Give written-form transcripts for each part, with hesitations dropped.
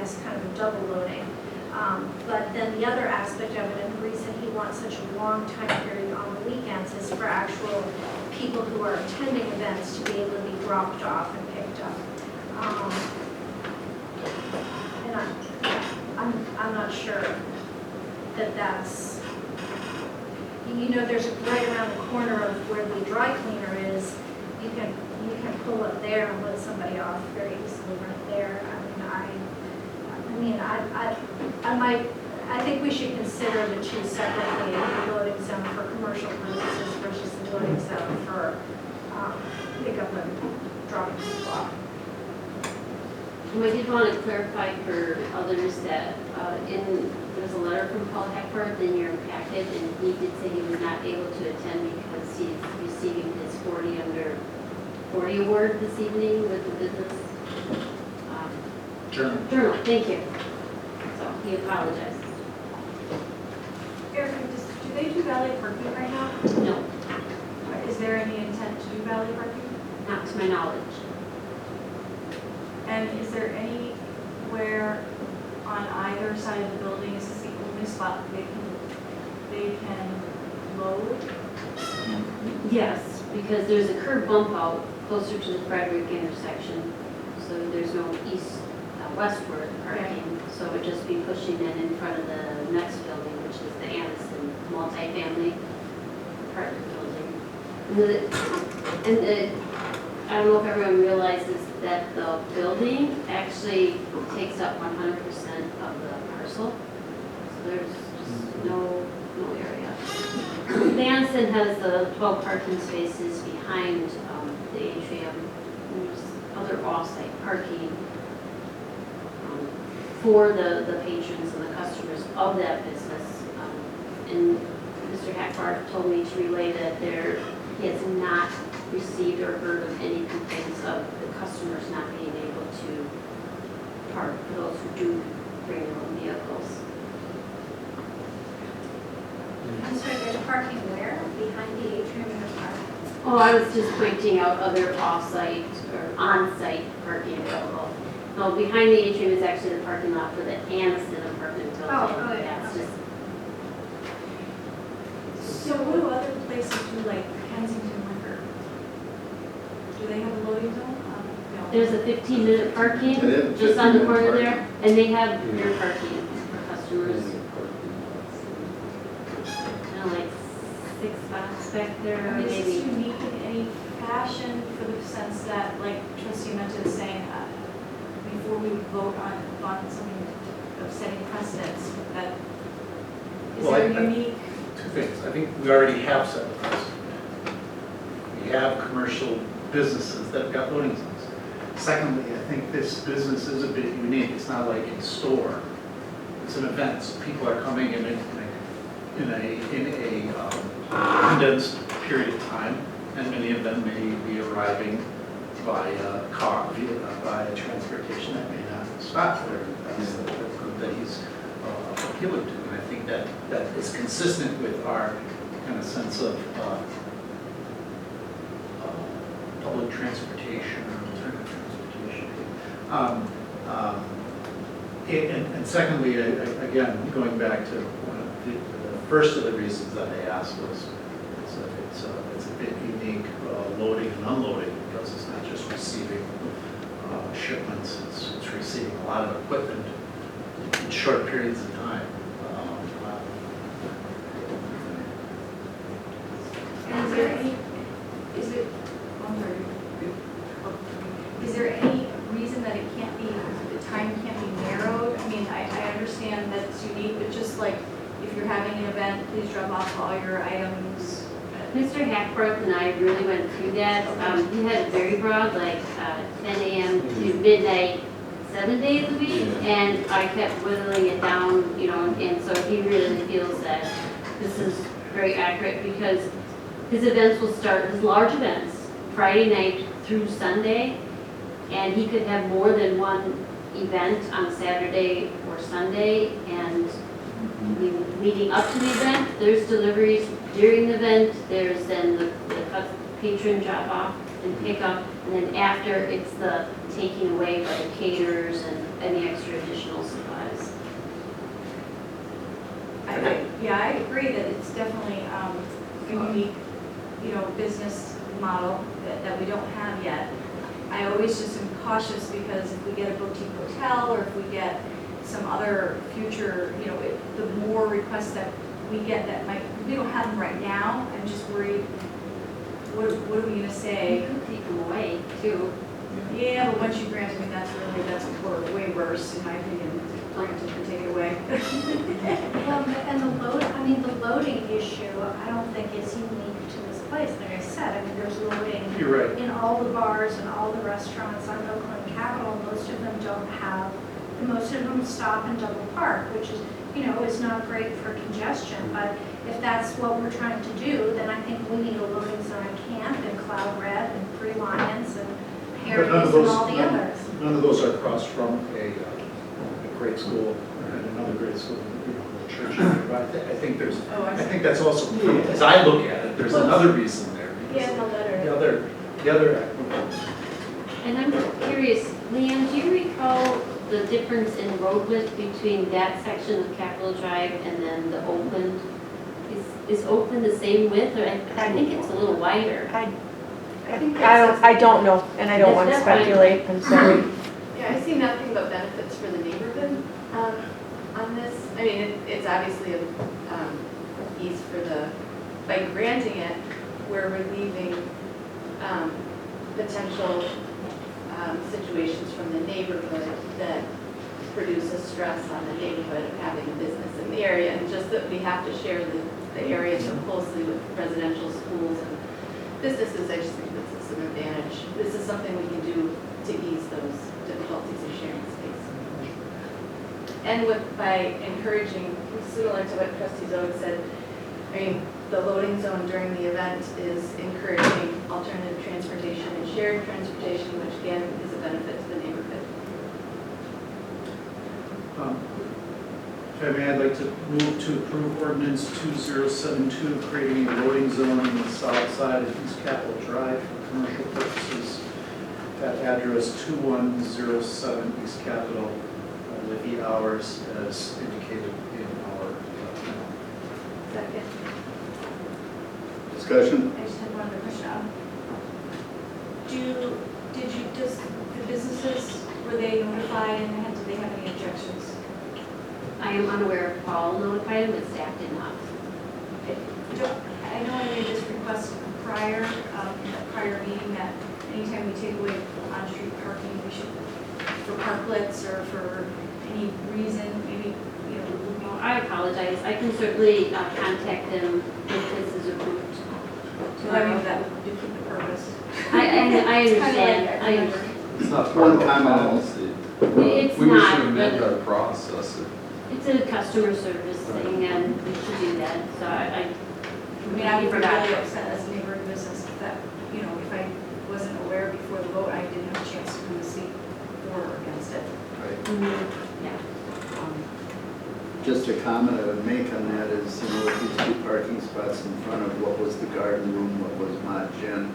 guess, kind of a double loading. But then the other aspect of it, and the reason he wants such a long time period on the weekends is for actual people who are attending events to be able to be dropped off and picked up. And I'm not sure that that's, you know, there's right around the corner of where the dry cleaner is, you can pull up there and load somebody off very easily right there. I think we should consider the two separately, the loading zone for commercial purposes versus the loading zone for pickup and dropping people off. I did want to clarify for others that there's a letter from Paul Heckford in your packet, and he did say he was not able to attend because he's receiving his 40 under 40 award this evening with the business journal. Thank you. So he apologized. Erica, do they do valet parking right now? No, Is there any intent to do valet parking? not to my knowledge. And is there anywhere on either side of the building, is this the only spot they can load? Yes, because there's a curb bump out closer to the Frederick intersection, so there's no westward parking. So it would just be pushing it in front of the next building, which is the Anderson multifamily apartment building. I don't know if everyone realizes that the building actually takes up 100% of the parcel. So there's just no area. The Anderson has the 12 parking spaces behind the atrium. There's other off-site parking for the patrons and the customers of that business. And Mr. Hackbart told me to relay that he has not received or heard of any complaints of the customers not being able to park for those who do bring their own vehicles. I'm sorry, there's parking where? Behind the atrium in the park? Oh, I was just pointing out other off-site or on-site parking available. No, behind the atrium is actually the parking lot for the Aniston apartment building. Oh, yeah. Yeah, it's just, So what do other places do, like Kensington Liquor? Do they have a loading zone? No. there's a 15-minute parking just on the corner there, and they have rear parking for customers. Kind of like 6 spots back there, or Is this maybe. unique in any fashion for the sense that, like Trustee Menta is saying, before we vote on something of setting precedents, that is Well, there a unique? Two things. I think we already have set the precedent. We have commercial businesses that have got loading zones. Secondly, I think this business is a bit unique. It's not like a store. It's an event. So people are coming in a condensed period of time, and many of them may be arriving by car, by transportation that may not stop there. That's the group that he's appealing to, and I think that is consistent with our kind of sense of public transportation or alternative transportation. And secondly, again, going back to one of the first of the reasons that I asked was it's a bit unique loading and unloading, because it's not just receiving shipments, it's receiving a lot of equipment in short periods of time. And is there any reason that the time can't be narrowed? I mean, I understand that it's unique, but just like if you're having an event, please drop off all your items. Mr. Hackbrook and I really went through that. He had it very broad, like 10 a.m. to midnight, 7 days a week, and I kept whittling it down, and so he really feels that this is very accurate, because his events will start, his large events, Friday night through Sunday, and he could have more than one event on Saturday or Sunday, and leading up to the event, there's deliveries during the event, there's then the patron drop off, and pick up, and then after, it's the taking away by the caterers and any extra additional supplies. Yeah, I agree that it's definitely a unique, business model that we don't have yet. I always just am cautious because if we get a boutique hotel or if we get some other future, the more requests that we get that we don't have them right now, I'm just worried, what are we gonna You say? could take them away too. Yeah, but once you grant it, that's way worse, in my opinion, grant it and take it away. Well, and the loading issue, I don't think is unique to this place. Like I said, there's loading You're right. in all the bars and all the restaurants on Oakland Capitol. Most of them don't have, most of them stop and double park, which is, is not great for congestion. But if that's what we're trying to do, then I think we need a loading zone at Camp and Cloud Red and Three Lions and But Harry's and all the others. None of those are across from a grade school and another grade school, the church. But I think there's, Oh, I I see. think that's also, as I look at it, there's another reason there. Yeah, because the letter. The other, And I'm curious, Leanne, do you recall the difference in road width between that section of Capitol Drive and then the Oakland? Is Oakland the same width, or I think it's a little wider? I don't know, and I don't want to That's fine. speculate, I'm sorry. Yeah, I see nothing but benefits for the neighborhood on this. I mean, it's obviously a ease for by granting it, we're relieving potential situations from the neighborhood that produce a stress on the neighborhood of having a business in the area. And just that we have to share the area so closely with residential schools and businesses, I just think this is an advantage. This is something we can do to ease those difficulties of sharing space. And by encouraging, similar to what Trustee Zoe said, I mean, the loading zone during the event is encouraging alternative transportation and shared transportation, which again is a benefit to the neighborhood. if I may, I'd like to move to approve ordinance 2072, creating a loading zone on the south side of East Capitol Drive for commercial purposes at address 2107 East Capitol, with the hours as indicated in our memo. Second. Discussion? I just had one other question. Does the businesses, were they notified and did they have any objections? I am unaware if Paul notified him, but staff did not. I know I made this request prior, prior meeting that anytime we take away on-street parking, we should, for parklets or for any reason, maybe, Well, I apologize. I can certainly contact them if this is approved. so I mean, that would defeat the purpose. I It's kinda like understand. I remember. understand. It's not part of One our comment. policy. It's We not, should amend but- our process. It's a customer service thing, and we should do that, so I I mean, I would be forgot. really upset as a neighborhood business if that, if I wasn't aware before the vote, I didn't have a chance to come and speak for or against it. Yeah. Just a comment I would make on that is, with these two parking spots in front of what was the garden room, what was Mod Gen,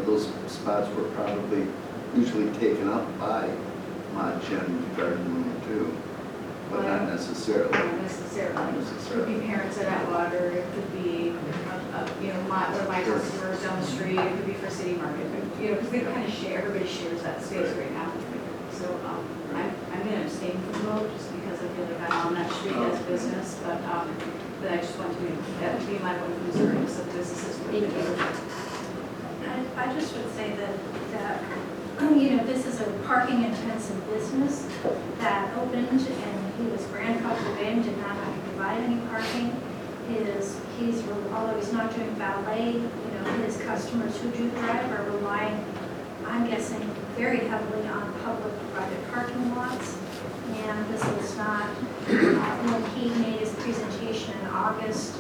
those spots were probably usually taken up by Mod Gen garden room too, but not necessarily. Not necessarily. Not It could necessarily. be parents at Atwater, it could be, one of my customers down the street, it could be for City Market, because they kind of share, everybody shares that space right now. So I'm going to abstain from the vote just because I feel like I'm on that street as business, but I just want to make that to be my one concern is that businesses. Thank you. I just would say that this is a parking intensive business that opened and he was grandfathered in, did not have to provide any parking. Although he's not doing valet, his customers who do drive are relying, I'm guessing, very heavily on public-private parking lots. And this was not, when he made his presentation in August,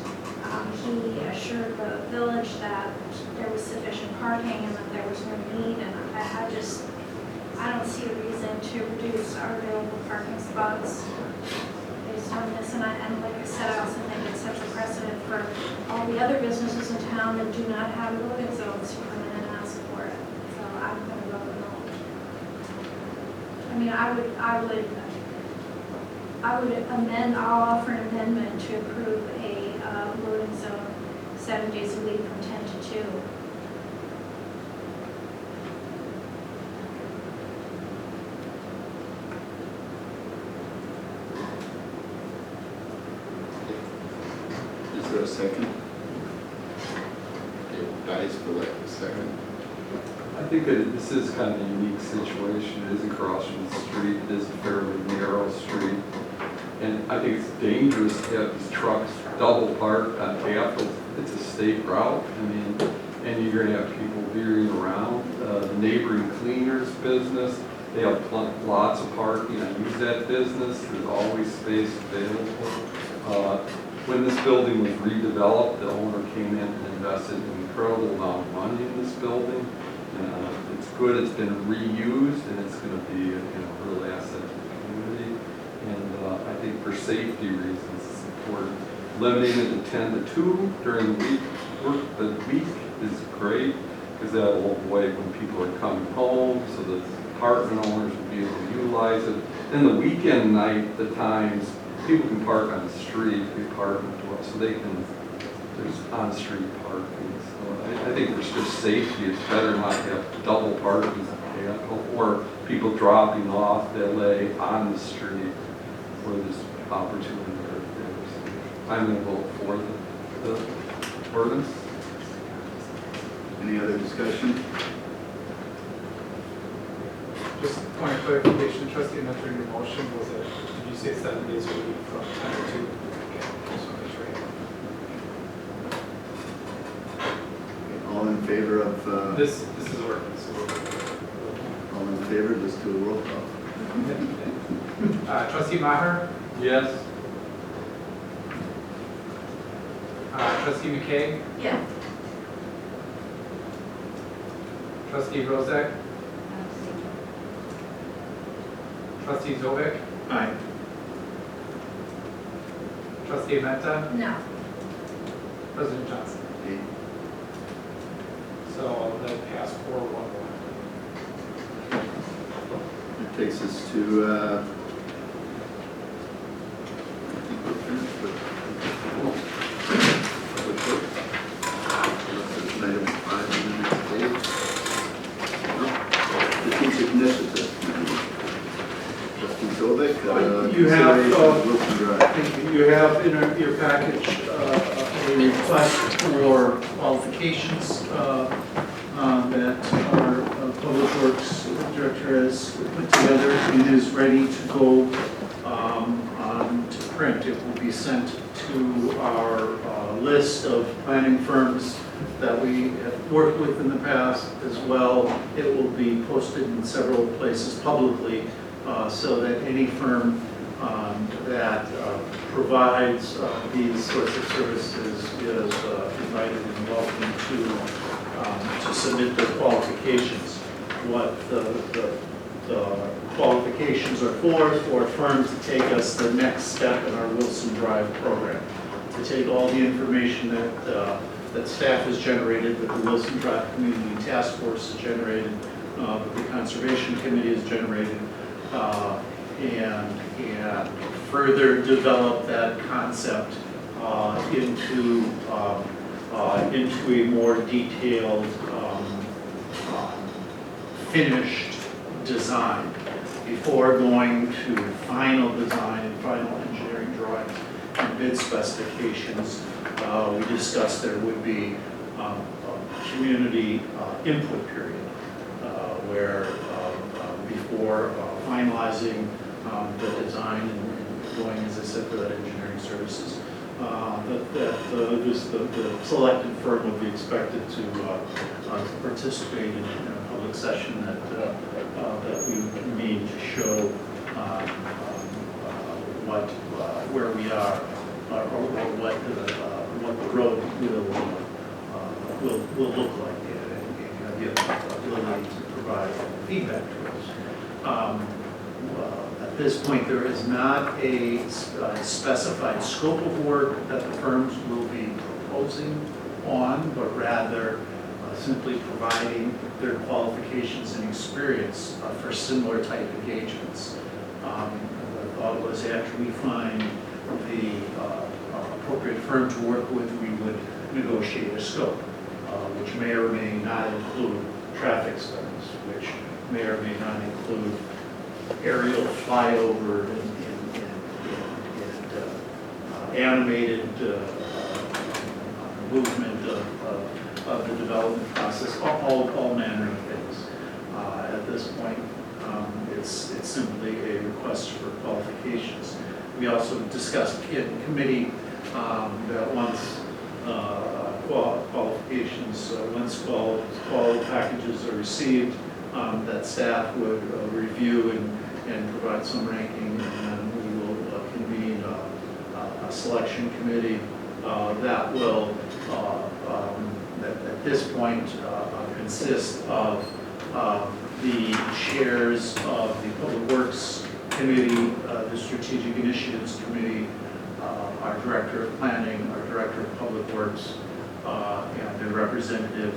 he assured the village that there was sufficient parking and that there was no need. And I don't see a reason to reduce our available parking spots based on this. And like I said, I also think it's such a precedent for all the other businesses in town that do not have loading zones to come in and ask for it. I mean, I would amend, I'll offer an amendment to approve a loading zone 7 days a week from 10 to 2. Is there a second? Okay, Dice for like a second. I think that this is kind of a unique situation. It is across from the street. It is a fairly narrow street. And I think it's dangerous to have these trucks double parked on Capitol. It's a state route. I mean, and you're going to have people veering around. The neighboring cleaners business, they have lots of parking. I use that business. There's always space available. When this building was redeveloped, the owner came in and invested an incredible amount of money in this building. It's good, it's been reused, and it's going to be a real asset to the community. And I think for safety reasons, it's important. Limiting it to 10 to 2 during the week, the week is great, because that will avoid when people are coming home, so the apartment owners will be able to utilize it. Then the weekend night, the times, people can park on the street, the apartment door, so they can, there's on-street parking. So I think there's just safety. It's better not to have double parking or people dropping off LA on the street where there's opportunity right there. So I'm going to vote for the ordinance. Any other discussion? Just point of clarification, trustee, not during the motion, was it, did you say 7 days a week from 10 to 2? Okay, just want to make sure. All in favor of, This is ordinance. So all in favor, let's do a roll call. trustee Maher, Yes. trustee McKay, Yes. trustee Rozak, trustee Zovic, Aye. trustee Menta, No. President Johnson. Okay. So that passed 4-1-1. That takes us to, I think we're finished with public works. Unless there's an item 5 on the next page. Strategic initiative. Trustee Zovic, You have, consideration of Wilson Drive. Thank you. You have in your package a request for qualifications that our Public Works Director has put together and is ready to go to print. It will be sent to our list of planning firms that we have worked with in the past as well. It will be posted in several places publicly so that any firm that provides these sorts of services is invited and welcome to submit their qualifications. What the qualifications are for firms to take us the next step in our Wilson Drive program, to take all the information that staff has generated, that the Wilson Drive Community Task Force has generated, that the Conservation Committee has generated, and further develop that concept into a more detailed, finished design before going to final design and final engineering drawings and bid specifications. We discussed there would be a community input period where before finalizing the design and going, as I said, for that engineering services, the selected firm would be expected to participate in a public session that we would need to show where we are or what the road will look like and the ability to provide feedback to us. At this point, there is not a specified scope of work that the firms will be proposing on, but rather simply providing their qualifications and experience for similar type engagements. The thought was after we find the appropriate firm to work with, we would negotiate a scope, which may or may not include traffic studies, which may or may not include aerial flyover and animated movement of the development process, all manner of things. At this point, it's simply a request for qualifications. We also discussed in committee that once qualifications, once qual packages are received, that staff would review and provide some ranking, and then we will convene a selection committee that will, at this point, consist of the chairs of the Public Works Committee, the Strategic Initiatives Committee, our Director of Planning, our Director of Public Works, and their representative